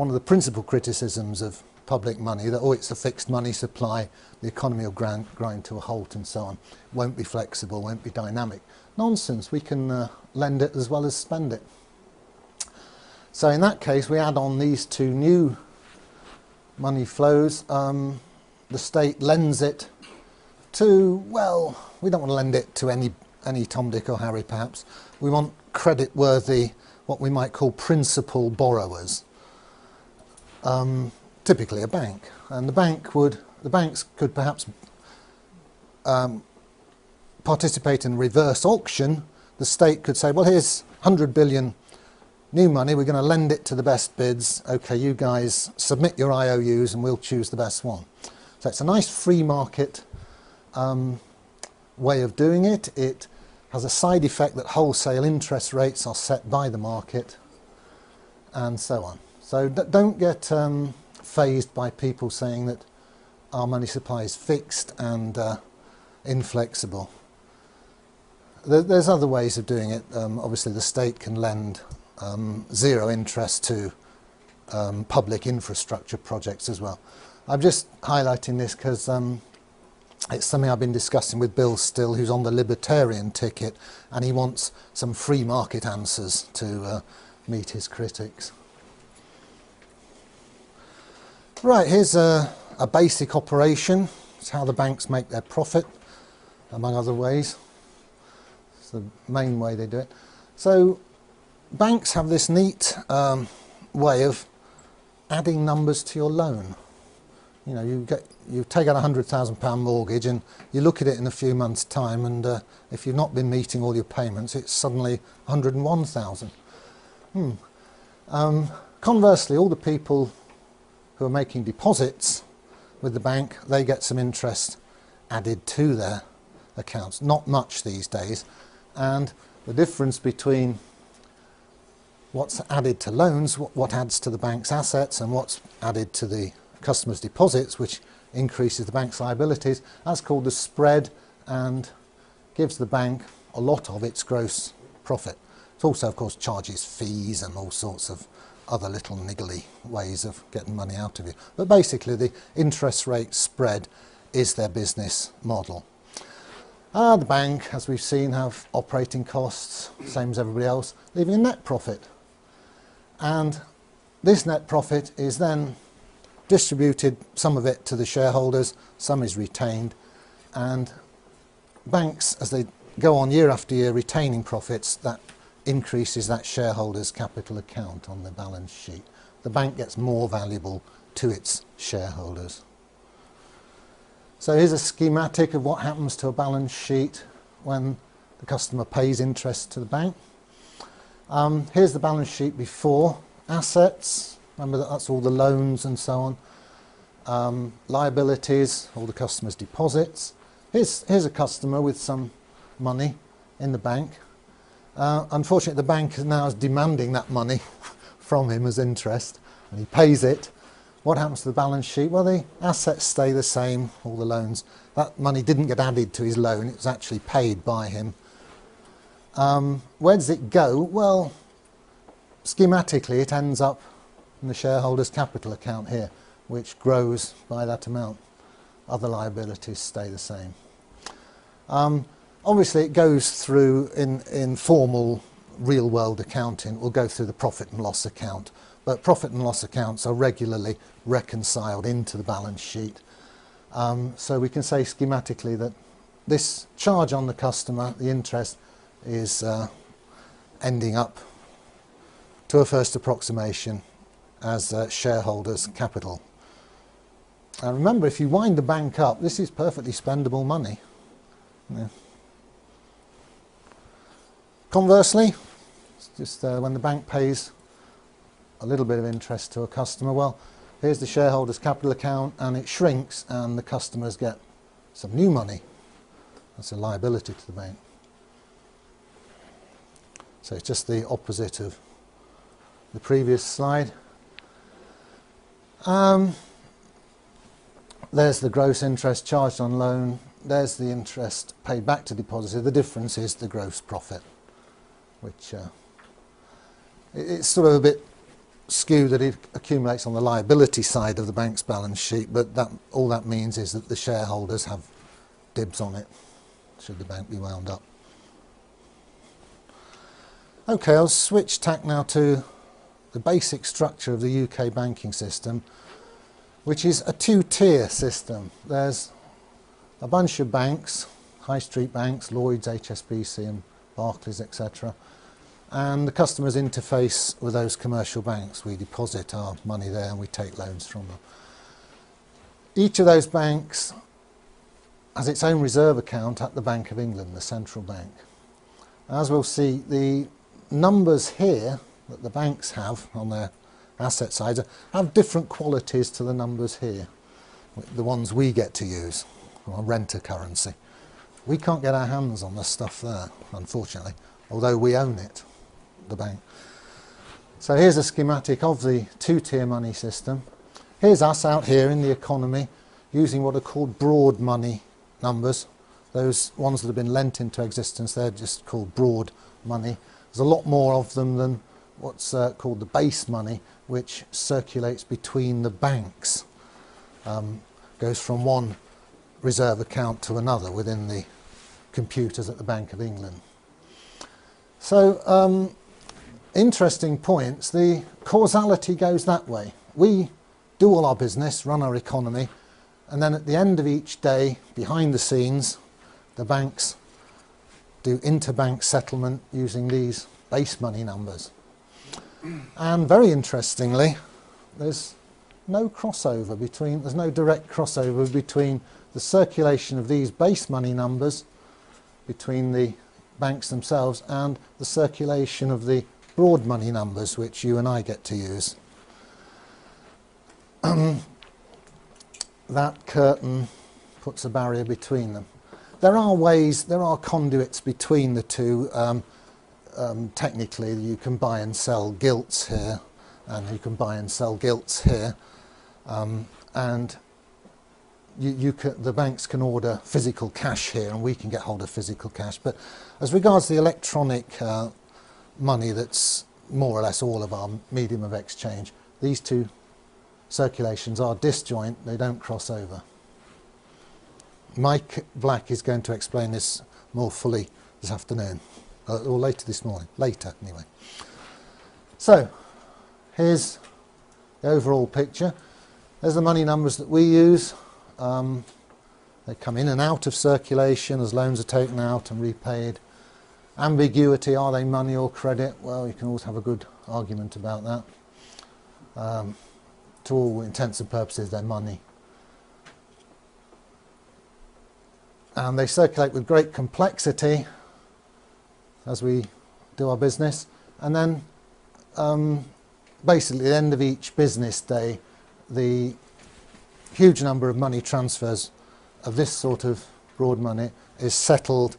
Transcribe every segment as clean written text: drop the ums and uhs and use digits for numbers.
one of the principal criticisms of public money, that, oh, it's a fixed money supply, the economy will grind to a halt and so on, won't be flexible, won't be dynamic. Nonsense, we can lend it as well as spend it. So in that case, we add on these two new money flows. The state lends it to, well, we don't want to lend it to any Tom, Dick or Harry perhaps. We want credit-worthy, what we might call principal borrowers. Typically a bank. And the banks could perhaps participate in reverse auction. The state could say, well, here's 100 billion new money, we're going to lend it to the best bids. Okay, you guys submit your IOUs and we'll choose the best one. So it's a nice free market way of doing it. It has a side effect that wholesale interest rates are set by the market and so on. So don't get fazed by people saying that our money supply is fixed and inflexible. There's other ways of doing it. Obviously the state can lend zero interest to public infrastructure projects as well. I'm just highlighting this because it's something I've been discussing with Bill Still, who's on the libertarian ticket, and he wants some free market answers to meet his critics. Right, here's a basic operation. It's how the banks make their profit, among other ways. It's the main way they do it. So banks have this neat way of adding numbers to your loan. You know, you take out a £100,000 mortgage and you look at it in a few months' time, and if you've not been meeting all your payments, it's suddenly 101,000. Conversely, all the people who are making deposits with the bank, they get some interest added to their accounts. Not much these days, and the difference between what's added to loans, what adds to the bank's assets, and what's added to the customers' deposits, which increases the bank's liabilities, that's called the spread, and gives the bank a lot of its gross profit. It also, of course, charges fees and all sorts of other little niggly ways of getting money out of you. But basically the interest rate spread is their business model. The bank, as we've seen, have operating costs, same as everybody else, leaving a net profit. And this net profit is then distributed, some of it to the shareholders, some is retained, and banks, as they go on year after year retaining profits, that increases that shareholders' capital account on the balance sheet. The bank gets more valuable to its shareholders. So here's a schematic of what happens to a balance sheet when the customer pays interest to the bank. Here's the balance sheet before assets. Remember that's all the loans and so on. Liabilities, all the customer's deposits. Here's a customer with some money in the bank. Unfortunately, the bank now is demanding that money from him as interest, and he pays it. What happens to the balance sheet? Well, the assets stay the same, all the loans. That money didn't get added to his loan, it was actually paid by him. Where does it go? Well, schematically, it ends up in the shareholders' capital account here, which grows by that amount. Other liabilities stay the same. Obviously, it goes through, in formal real-world accounting, it will go through the profit and loss account. But profit and loss accounts are regularly reconciled into the balance sheet. So we can say schematically that this charge on the customer, the interest, is ending up to a first approximation as shareholders' capital. And remember, if you wind the bank up, this is perfectly spendable money. Yeah. Conversely, it's just when the bank pays a little bit of interest to a customer, well, here's the shareholders' capital account, and it shrinks and the customers get some new money. That's a liability to the bank. So it's just the opposite of the previous slide. There's the gross interest charged on loan. There's the interest paid back to depositor. The difference is the gross profit, which it's sort of a bit skew that it accumulates on the liability side of the bank's balance sheet, but all that means is that the shareholders have dibs on it, should the bank be wound up. Okay, I'll switch tack now to the basic structure of the UK banking system, which is a two-tier system. There's a bunch of banks, high street banks, Lloyds, HSBC and Barclays, etc. And the customers interface with those commercial banks. We deposit our money there and we take loans from them. Each of those banks has its own reserve account at the Bank of England, the central bank. As we'll see, the numbers here that the banks have on their asset side have different qualities to the numbers here, the ones we get to use, our renter currency. We can't get our hands on the stuff there, unfortunately, although we own it, the bank. So here's a schematic of the two-tier money system. Here's us out here in the economy using what are called broad money numbers. Those ones that have been lent into existence, they're just called broad money. There's a lot more of them than what's called the base money, which circulates between the banks. Goes from one reserve account to another within the computers at the Bank of England. So, interesting points. The causality goes that way. We do all our business, run our economy, and then at the end of each day, behind the scenes, the banks do interbank settlement using these base money numbers. And very interestingly, there's no crossover between, there's no direct crossover between the circulation of these base money numbers between the banks themselves and the circulation of the broad money numbers which you and I get to use. That curtain puts a barrier between them. There are ways, there are conduits between the two. Technically, you can buy and sell gilts here, and you can buy and sell gilts here, and the banks can order physical cash here, and we can get hold of physical cash. But as regards the electronic money, that's more or less all of our medium of exchange, these two circulations are disjoint; they don't cross over. Mike Black is going to explain this more fully this afternoon. Or later this morning, later anyway. So, here's the overall picture. There's the money numbers that we use. They come in and out of circulation as loans are taken out and repaid. Ambiguity, are they money or credit? Well, you can always have a good argument about that. To all intents and purposes, they're money. And they circulate with great complexity as we do our business, and then basically at the end of each business day, the huge number of money transfers of this sort of broad money is settled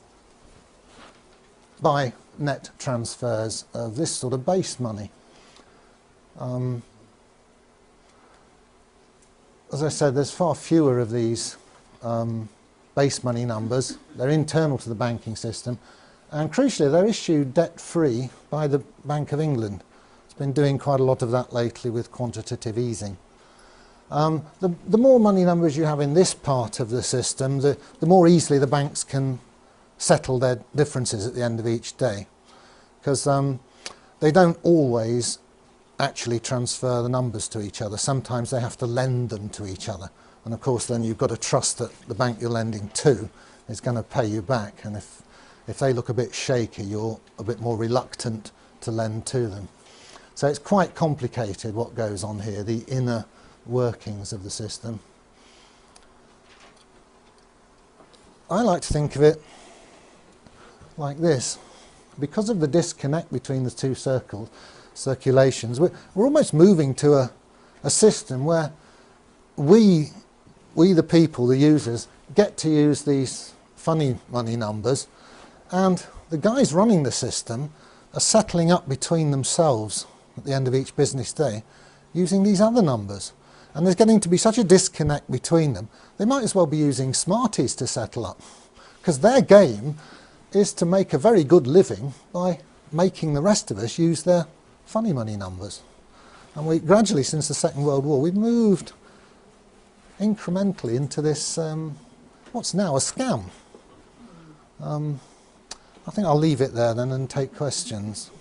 by net transfers of this sort of base money. As I said, there's far fewer of these base money numbers. They're internal to the banking system. And crucially, they're issued debt-free by the Bank of England. It's been doing quite a lot of that lately with quantitative easing. The more money numbers you have in this part of the system, the more easily the banks can settle their differences at the end of each day. Because they don't always actually transfer the numbers to each other. Sometimes they have to lend them to each other. And of course, then you've got to trust that the bank you're lending to is going to pay you back. And if they look a bit shaky, you're a bit more reluctant to lend to them. So it's quite complicated what goes on here, the inner workings of the system. I like to think of it like this. Because of the disconnect between the two circulations, we're almost moving to a system where we the people, the users, get to use these funny money numbers, and the guys running the system are settling up between themselves at the end of each business day using these other numbers. And there's getting to be such a disconnect between them, they might as well be using Smarties to settle up, because their game is to make a very good living by making the rest of us use their funny money numbers. And we gradually, since the Second World War, we've moved incrementally into this, what's now a scam. I think I'll leave it there then and take questions.